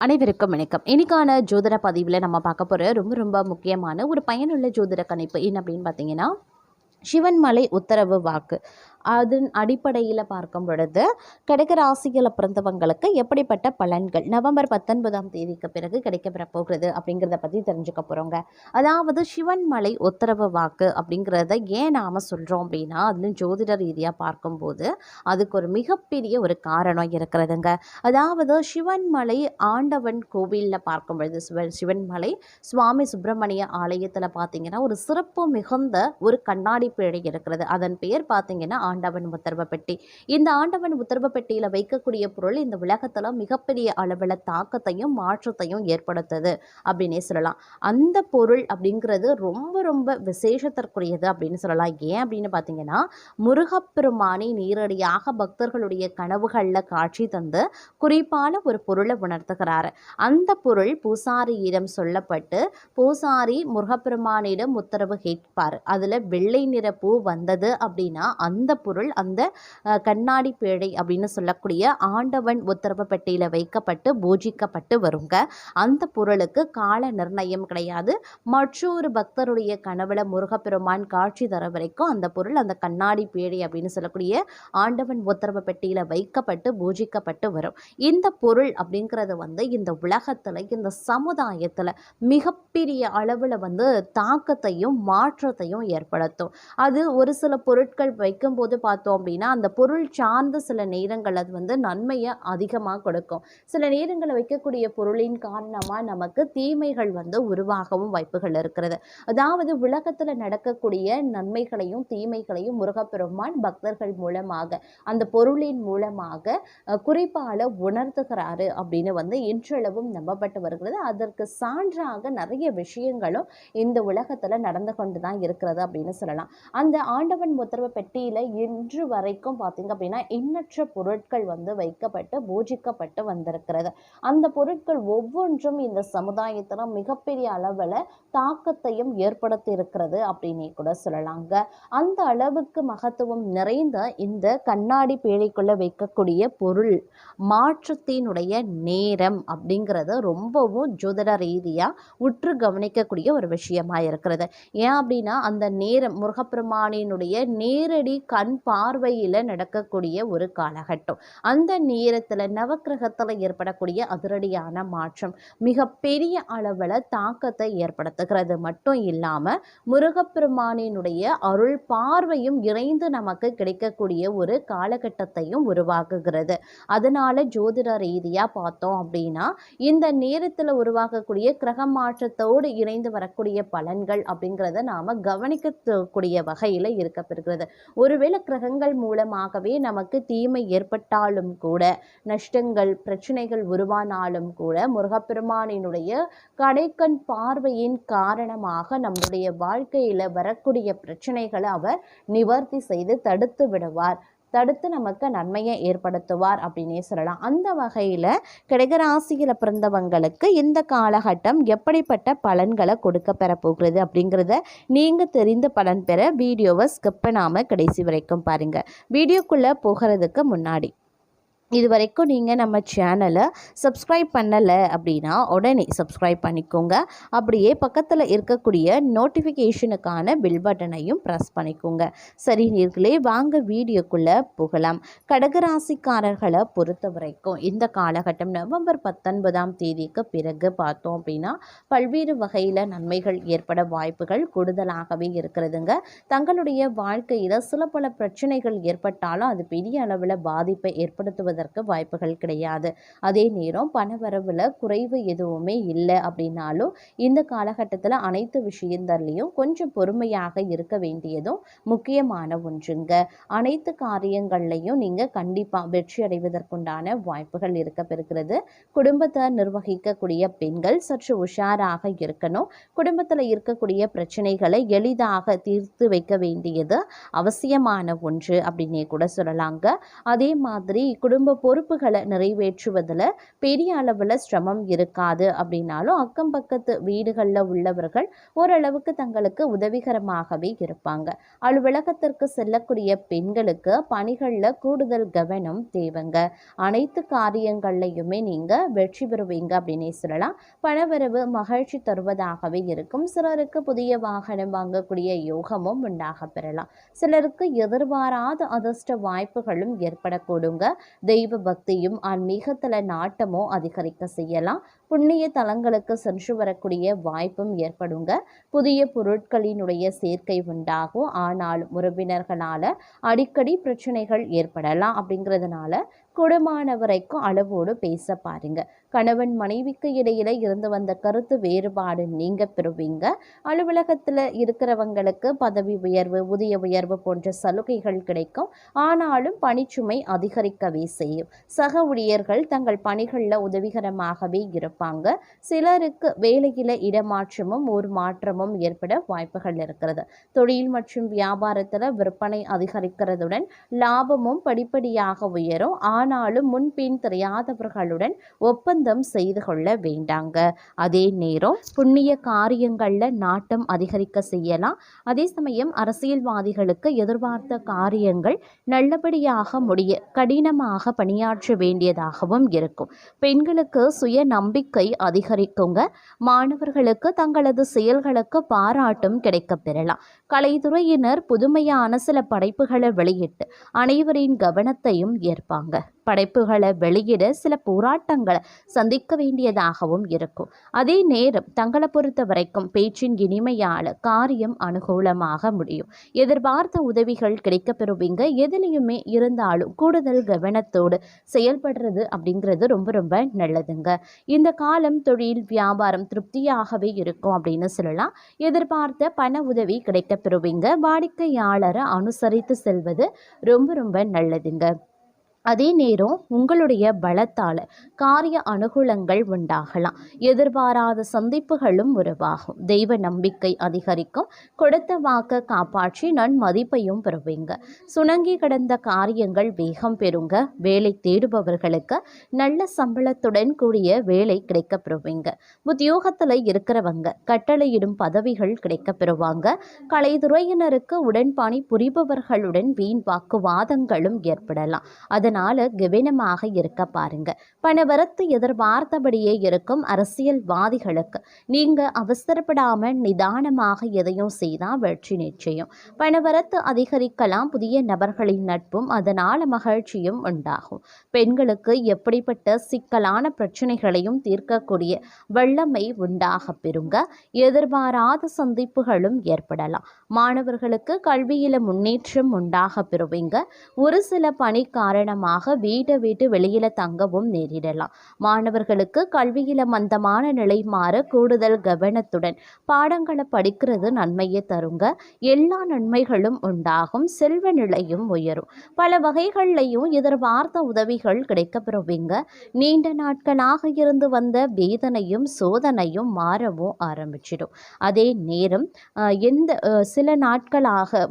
அனைவருக்கும் வணக்கம். இன்னைக்கான ஜோதிட பதிவில் நம்ம பார்க்க போகிற ரொம்ப ரொம்ப முக்கியமான ஒரு பயனுள்ள ஜோதிட கணிப்பு என்ன அப்படின்னு பார்த்தீங்கன்னா, சிவன்மலை உத்தரவு வாக்கு. அதன் அடிப்படையில் பார்க்கும் பொழுது கடக ராசியில் பிறந்தவங்களுக்கு எப்படிப்பட்ட பலன்கள் நவம்பர் 19ஆம் தேதிக்கு பிறகு கிடைக்கப்பெற போகிறது அப்படிங்கிறத பற்றி தெரிஞ்சுக்க போகிறோங்க. அதாவது சிவன்மலை உத்தரவு வாக்கு அப்படிங்கிறத ஏன் நாம் சொல்கிறோம் அப்படின்னா, அதில் ஜோதிட ரீதியாக பார்க்கும்போது அதுக்கு ஒரு மிகப்பெரிய ஒரு காரணம் இருக்கிறதுங்க. அதாவது சிவன்மலை ஆண்டவன் கோவிலில் பார்க்கும் பொழுது சிவன்மலை சுவாமி சுப்பிரமணிய ஆலயத்தில் பார்த்தீங்கன்னா ஒரு சிறப்பு மிகுந்த ஒரு கண்ணாடி பேழை இருக்கிறது. அதன் பெயர் பார்த்தீங்கன்னா ஆண்டவன் உத்தரவு பெட்டி. இந்த ஆண்டவன் உத்தரவு பெட்டியில் வைக்கக்கூடிய பொருள் இந்த உலகத்தில் மிகப்பெரிய அளவில் தாக்கத்தையும் மாற்றத்தையும் ஏற்படுத்துது அப்படின்னே சொல்லலாம். அந்த பொருள் அப்படிங்கிறது ரொம்ப ரொம்ப விசேஷத்திற்குரியது அப்படின்னு சொல்லலாம். ஏன் அப்படின்னு பார்த்தீங்கன்னா, முருகப்பெருமானை நேரடியாக பக்தர்களுடைய கனவுகளில் காட்சி தந்து குறிப்பான ஒரு பொருளை உணர்த்துகிறாரு. அந்த பொருள் பூசாரியிடம் சொல்லப்பட்டு பூசாரி முருகப்பெருமானிடம் உத்தரவு கேட்பார். அதில் வெள்ளை நிற பூ வந்தது அப்படின்னா அந்த பொருள் அந்த கண்ணாடி பேழை அப்படின்னு சொல்லக்கூடிய ஆண்டவன் உத்தரவு பெட்டியில் வைக்கப்பட்டு பூஜிக்கப்பட்டு வருங்க. அந்த பொருளுக்கு கால நிர்ணயம் கிடையாது. மற்றொரு பக்தருடைய கனவுல முருகப்பெருமான் காட்சி தர வரைக்கும் அந்த பொருள் அந்த கண்ணாடி பேழை அப்படின்னு சொல்லக்கூடிய ஆண்டவன் உத்தரவு பெட்டியில் வைக்கப்பட்டு பூஜிக்கப்பட்டு வரும். இந்த பொருள் அப்படிங்கிறது இந்த உலகத்தில் இந்த சமுதாயத்தில் மிகப்பெரிய அளவில் தாக்கத்தையும் மாற்றத்தையும் ஏற்படுத்தும். அது ஒரு சில பொருட்கள் வைக்கும்போது பார்த்தோம் அப்படின்னா அந்த பொருள் சார்ந்த சில நேரங்கள் அது நன்மையை அதிகமாக கொடுக்கும். சில நேரங்களில் வைக்கக்கூடிய பொருளின் காரணமாக நமக்கு தீமைகள் உருவாகவும் வாய்ப்புகள் இருக்கிறது. அதாவது உலகத்தில் நடக்கக்கூடிய நன்மைகளையும் தீமைகளையும் முருகப்பெருமான் பக்தர்கள் மூலமாக அந்த பொருளின் மூலமாக குறிப்பால உணர்த்துகிறாரு அப்படின்னு இன்றளவும் நம்பப்பட்டு வருகிறது. அதற்கு சான்றாக நிறைய விஷயங்களும் இந்த உலகத்தில் நடந்து கொண்டு தான் இருக்கிறது அப்படின்னு சொல்லலாம். அந்த ஆண்டவன் உத்தரவு பெட்டியில் இன்று வரைக்கும் பார்த்தீங்க அப்படின்னா எண்ணற்ற பொருட்கள் வைக்கப்பட்டு பூஜிக்கப்பட்டு வந்திருக்கிறது. அந்த பொருட்கள் ஒவ்வொன்றும் இந்த சமுதாயத்தில் மிகப்பெரிய அளவில் தாக்கத்தையும் ஏற்படுத்தி இருக்கிறது அப்படின்னே கூட சொல்லலாங்க. அந்த அளவுக்கு மகத்துவம் நிறைந்த இந்த கண்ணாடி பேழைக்குள்ள வைக்கக்கூடிய பொருள் மாற்றத்தினுடைய நேரம் அப்படிங்கிறது ரொம்பவும் ஜோதிட ரீதியாக உற்று கவனிக்கக்கூடிய ஒரு விஷயமா இருக்கிறது. ஏன் அப்படின்னா அந்த நேரம் முருகப்பெருமானினுடைய நேரடி கண் பார்வையில் நடக்கக்கூடிய ஒரு காலகட்டம். அந்த நேரத்தில் நவக்கிரகத்தில் ஏற்படக்கூடிய அதிரடியான மாற்றம் மிகப்பெரிய அளவில் தாக்கத்தை ஏற்படுத்துகிறது. மட்டும் இல்லாமல் முருகப்பெருமானினுடைய அருள் பார்வையும் இணைந்து நமக்கு கிடைக்கக்கூடிய ஒரு காலகட்டத்தையும் உருவாக்குகிறது. அதனால ஜோதிட ரீதியாக பார்த்தோம் அப்படின்னா இந்த நேரத்தில் உருவாக்கக்கூடிய கிரக மாற்றத்தோடு இணைந்து வரக்கூடிய பலன்கள் அப்படிங்கிறத நாம கவனிக்கக்கூடிய வகையில் இருக்கப்பெறுகிறது. ஒருவேளை கிரகங்கள் மூலமாகவே நமக்கு தீமை ஏற்பட்டாலும் கூட, நஷ்டங்கள் பிரச்சனைகள் உருவானாலும் கூட முருகப்பெருமானினுடைய கடைக்கண் பார்வையின் காரணமாக நம்முடைய வாழ்க்கையில வரக்கூடிய பிரச்சனைகளை அவர் நிவர்த்தி செய்து தடுத்து விடுவார், தடுத்து நமக்கு நன்மையை ஏற்படுத்துவார் அப்படின்னே சொல்லலாம். அந்த வகையில் கடகராசியில் பிறந்தவங்களுக்கு இந்த காலகட்டம் எப்படிப்பட்ட பலன்களை கொடுக்க பெற போகிறது அப்படிங்கிறத நீங்கள் தெரிந்த பலன் பெற வீடியோவை ஸ்கிப் பண்ணாமல் கடைசி வரைக்கும் பாருங்கள். வீடியோக்குள்ளே போகிறதுக்கு முன்னாடி இது வரைக்கும் நீங்கள் நம்ம சேனலை சப்ஸ்கிரைப் பண்ணலை அப்படின்னா உடனே சப்ஸ்கிரைப் பண்ணிக்கோங்க. அப்படியே பக்கத்தில் இருக்கக்கூடிய நோட்டிஃபிகேஷனுக்கான பில் பட்டனையும் ப்ரெஸ் பண்ணிக்கோங்க. சரி நேர்களே, வாங்க வீடியோக்குள்ளே போகலாம். கடகராசிக்காரர்களை பொறுத்த வரைக்கும் இந்த காலகட்டம் நவம்பர் 19ஆம் தேதிக்கு பிறகு பார்த்தோம் அப்படின்னா பல்வேறு வகையில் நன்மைகள் ஏற்பட வாய்ப்புகள் கூடுதலாகவே இருக்கிறதுங்க. தங்களுடைய வாழ்க்கையில் சில பல பிரச்சனைகள் ஏற்பட்டாலும் அது பெரிய அளவில் பாதிப்பை ஏற்படுத்துவது வாய்ப்புகள் கிடையாது. அதே நேரம் பணவரவுல குறைவு எதுவுமே இல்லை அப்படின்னாலும் இந்த காலகட்டத்தில் அனைத்து விஷயங்கள்லையும் கொஞ்சம் பொறுமையாக இருக்க வேண்டியதும் முக்கியமான ஒன்றுங்க. அனைத்து காரியங்கள்லையும் நீங்க கண்டிப்பா வெற்றி அடைவதற்குண்டான வாய்ப்புகள் இருக்க பெறுகிறது. குடும்பத்தை நிர்வகிக்கக்கூடிய பெண்கள் சற்று உஷாராக இருக்கணும். குடும்பத்தில் இருக்கக்கூடிய பிரச்சனைகளை எளிதாக தீர்த்து வைக்க வேண்டியது அவசியமான ஒன்று அப்படின்னே கூட சொல்லலாங்க. அதே மாதிரி குடும்ப குடும்ப பொறுப்புகளை நிறைவேற்றுவதில் பெரிய அளவில் சிரமம் இருக்காது. அப்படின்னாலும் அக்கம் பக்கத்து வீடுகளில் உள்ளவர்கள் ஓரளவுக்கு தங்களுக்கு உதவிகரமாகவே இருப்பாங்க. அலுவலகத்திற்கு செல்லக்கூடிய பெண்களுக்கு பணிகளில் கூடுதல் கவனம் தேவைங்க. அனைத்து காரியங்கள்லையுமே நீங்கள் வெற்றி பெறுவீங்க அப்படின்னே சொல்லலாம். பணவரவு மகிழ்ச்சி தருவதாகவே இருக்கும். சிலருக்கு புதிய வாகனம் வாங்கக்கூடிய யோகமும் உண்டாக பெறலாம். சிலருக்கு எதிர்பாராத அதிர்ஷ்ட வாய்ப்புகளும் ஏற்படக்கூடுங்க. தெய்வ பக்தியும் ஆன்மீகத்தில் நாட்டமும் அதிகரிக்க செய்யலாம். புண்ணிய தலங்களுக்கு சென்று வரக்கூடிய வாய்ப்பும் ஏற்படுங்க. புதிய பொருட்களினுடைய சேர்க்கை உண்டாகும். ஆனாலும் உறவினர்களால் அடிக்கடி பிரச்சனைகள் ஏற்படலாம். அப்படிங்கிறதுனால கூடுமான வரைக்கும் அளவோடு பேச பாருங்க. கணவன் மனைவிக்கு இடையில இருந்து வந்த கருத்து வேறுபாடு நீங்க பெறுவீங்க. அலுவலகத்தில் இருக்கிறவங்களுக்கு பதவி உயர்வு, ஊதிய உயர்வு போன்ற சலுகைகள் கிடைக்கும். ஆனாலும் பணிச்சுமை அதிகரிக்கவே செய்யும். சக ஊழியர்கள் தங்கள் பணிகளில் உதவிகரமாகவே இருப்பாங்க. சிலருக்கு வேலையில இடமாற்றமும் ஒரு மாற்றமும் ஏற்பட வாய்ப்புகள் இருக்கிறது. தொழில் மற்றும் வியாபாரத்தில் விற்பனை அதிகரிக்கிறதுடன் லாபமும் படிப்படியாக உயரும். ஆனாலும் முன்பின் தெரியாதவர்களுடன் ஒப்பந்தம் செய்து கொள்ள வேண்டாங்க. அதே நேரம் புண்ணிய காரியங்கள்ல நாட்டம் அதிகரிக்க செய்யலாம். அதே சமயம் அரசியல்வாதிகளுக்கு எதிர்பார்த்த காரியங்கள் நல்லபடியாக முடிய கடினமாக பணியாற்ற வேண்டியதாகவும் இருக்கும். பெண்களுக்கு சுய நம்பிக்கை அதிகரிக்குங்க. மாணவர்களுக்கு தங்களது செயல்களுக்கு பாராட்டும் கிடைக்க பெறலாம். கலைத்துறையினர் புதுமையான சில படைப்புகளை வெளியிட்டு அனைவரின் கவனத்தையும் ஏற்பாங்க. படைப்புகளை வெளியிட சில போராட்டங்களை சந்திக்க வேண்டியதாகவும் இருக்கும். அதே நேரம் தங்களை பொறுத்த வரைக்கும் பேச்சின் இனிமையால் காரியம் அனுகூலமாக முடியும். எதிர்பார்த்த உதவிகள் கிடைக்க பெறுவீங்க. எதிலையுமே இருந்தாலும் கூடுதல் கவனத்தோடு செயல்படுறது அப்படிங்கிறது ரொம்ப ரொம்ப நல்லதுங்க. இந்த காலம் தொழில் வியாபாரம் திருப்தியாகவே இருக்கும் அப்படின்னு சொல்லலாம். எதிர்பார்த்த பண உதவி கிடைக்க பெறுவீங்க. வாடிக்கையாளரை அனுசரித்து செல்வது ரொம்ப ரொம்ப நல்லதுங்க. அதே நேரம் உங்களுடைய பலத்தால் காரிய அனுகூலங்கள் உண்டாகலாம். எதிர்பாராத சந்திப்புகளும் உருவாகும். தெய்வ நம்பிக்கை அதிகரிக்கும். கொடுத்த வாக்க காப்பாற்றி நன்மதிப்பையும் பெறுவீங்க. சுணங்கி கிடந்த காரியங்கள் வேகம் பெறுங்க. வேலை தேடுபவர்களுக்கு நல்ல சம்பளத்துடன் கூடிய வேலை கிடைக்க பெறுவீங்க. உத்தியோகத்தில் இருக்கிறவங்க கட்டளையிடும் பதவிகள் கிடைக்க பெறுவாங்க. கலைத்துறையினருக்கு உடன்பணி புரிபவர்களுடன் வீண் வாக்குவாதங்களும் ஏற்படலாம். அதனால கவனமாக இருக்க பாருங்க. பணவரத்து எதிர்பார்த்தபடியே இருக்கும். அரசியல்வாதிகளுக்கு நீங்க அவசரப்படாம நிதானமாக எதையும் செய்தால் வெற்றி நிச்சயம். பணவரத்து அதிகரிக்கலாம். புதிய நபர்களின் நட்பும் அதனால மகிழ்ச்சியும் உண்டாகும். பெண்களுக்கு எப்படிப்பட்ட சிக்கலான பிரச்சனைகளையும் தீர்க்கக்கூடிய வல்லமை உண்டாக பெறுங்க. எதிர்பாராத சந்திப்புகளும் ஏற்படலாம். மாணவர்களுக்கு கல்வியில முன்னேற்றம் உண்டாக பெறுவீங்க. ஒரு சில பணி காரணமாக வீட்டை விட்டு வெளியில தங்கவும் நேரிடலாம். மாணவர்களுக்கு கல்வியில மந்தமான நிலை மாற கூடுதல் கவனத்துடன் பாடங்களை படிக்கிறது நன்மையை தருங்க. எல்லா நன்மைகளும் உண்டாகும். செல்வ நிலையும் உயரும். பல வகைகள்லையும் எதிர்பார்த்த உதவிகள் கிடைக்க பெறுவீங்க. நீண்ட நாட்களாக இருந்து வந்த வேதனையும் சோதனையும் மாறவும் ஆரம்பிச்சிடும். அதே நேரம் சில நாட்களாக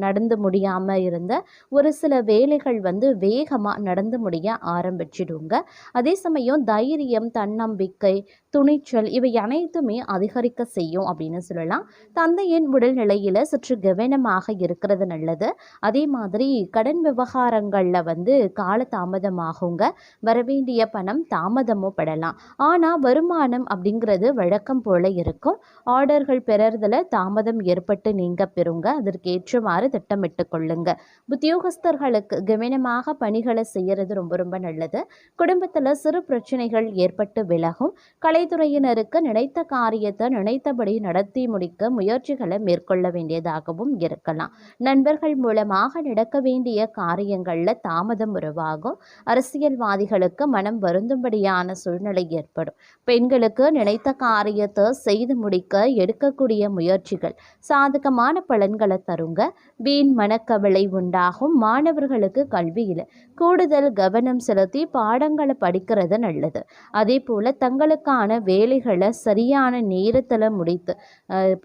நடந்து முடியாம இருந்த ஒரு சில வேலைகள் வேகமாக நடந்து முடிய ஆரம்பிச்சிடுங்க. அதே சமயம் தைரியம், தன்னம்பிக்கை, துணிச்சல் இவை அனைத்துமே அதிகரிக்க செய்யும் அப்படின்னு சொல்லலாம். தந்தையின் உடல்நிலையில் சற்று கவனமாக இருக்கிறது நல்லது. அதே மாதிரி கடன் விவகாரங்களில் காலதாமதமாகுங்க. வரவேண்டிய பணம் தாமதமும் படலாம். ஆனால் வருமானம் அப்படிங்கிறது வழக்கம் போல இருக்கும். ஆர்டர்கள் பெறறதுல தாமதம் ஏற்பட்டு நீங்க பெறுங்க. அதற்கேற்றவாறு திட்டமிட்டு கொள்ளுங்க. உத்தியோகஸ்தர்களுக்கு கவனமாக பணிகளை செய்யறது ரொம்ப ரொம்ப நல்லது. குடும்பத்தில் சிறு பிரச்சனைகள் ஏற்பட்டு விலகும். கலைத்துறையினருக்கு நினைத்த காரியத்தை நினைத்தபடி நடத்தி முடிக்க முயற்சிகளை மேற்கொள்ள வேண்டியதாகவும் இருக்கலாம். நண்பர்கள் மூலமாக நடக்க வேண்டிய காரியங்களில் தாமதம் உருவாகும். அரசியல்வாதிகளுக்கு மனம் வருந்தும்படியான சூழ்நிலை ஏற்படும். பெண்களுக்கு நினைத்த காரியத்தை செய்து முடிக்க எடுக்கக்கூடிய முயற்சிகள் சாதகமான பலன்களை தருங்க. வீண் மனக்கவலை உண்டாகும். மாணவர்களுக்கு கல்வியில் கூடுதல் கவனம் செலுத்தி பாடங்களை படிக்கிறது நல்லது. அதே போல் தங்களுக்கான வேலைகளை சரியான நேரத்தில் முடித்து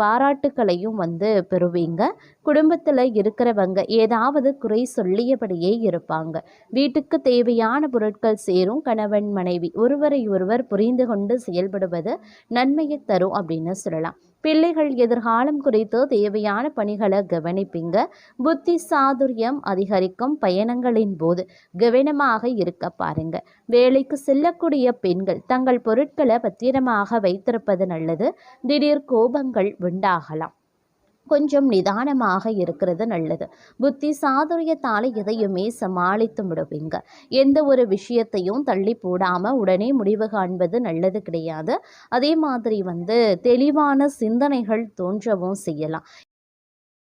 பாராட்டுக்களையும் பெறுவீங்க. குடும்பத்தில் இருக்கிறவங்க ஏதாவது குறை சொல்லியபடியே இருப்பாங்க. வீட்டுக்கு தேவையான பொருட்கள் சேரும். கணவன் மனைவி ஒருவரை ஒருவர் புரிந்து கொண்டு செயல்படுவது நன்மையை தரும் அப்படின்னு சொல்லலாம். பிள்ளைகள் எதிர்காலம் குறித்து தேவையான பணிகளை கவனிப்பீங்க. புத்தி சாதுரியம் அதிகரிக்கும். பயணங்களின் போது கவனமாக இருக்க பாருங்க. வேலைக்கு செல்லக்கூடிய பெண்கள் தங்கள் பொருட்களை பத்திரமாக வைத்திருப்பது நல்லது. திடீர் கோபங்கள் உண்டாகலாம். கொஞ்சம் நிதானமாக இருக்கிறது நல்லது. புத்தி சாதுரியத்தால் எதையுமே சமாளித்து விடுவீங்க. எந்த ஒரு விஷயத்தையும் தள்ளி போடாமல் உடனே முடிவு காண்பது நல்லது கிடையாது. அதே மாதிரி தெளிவான சிந்தனைகள் தோன்றவும் செய்யலாம்.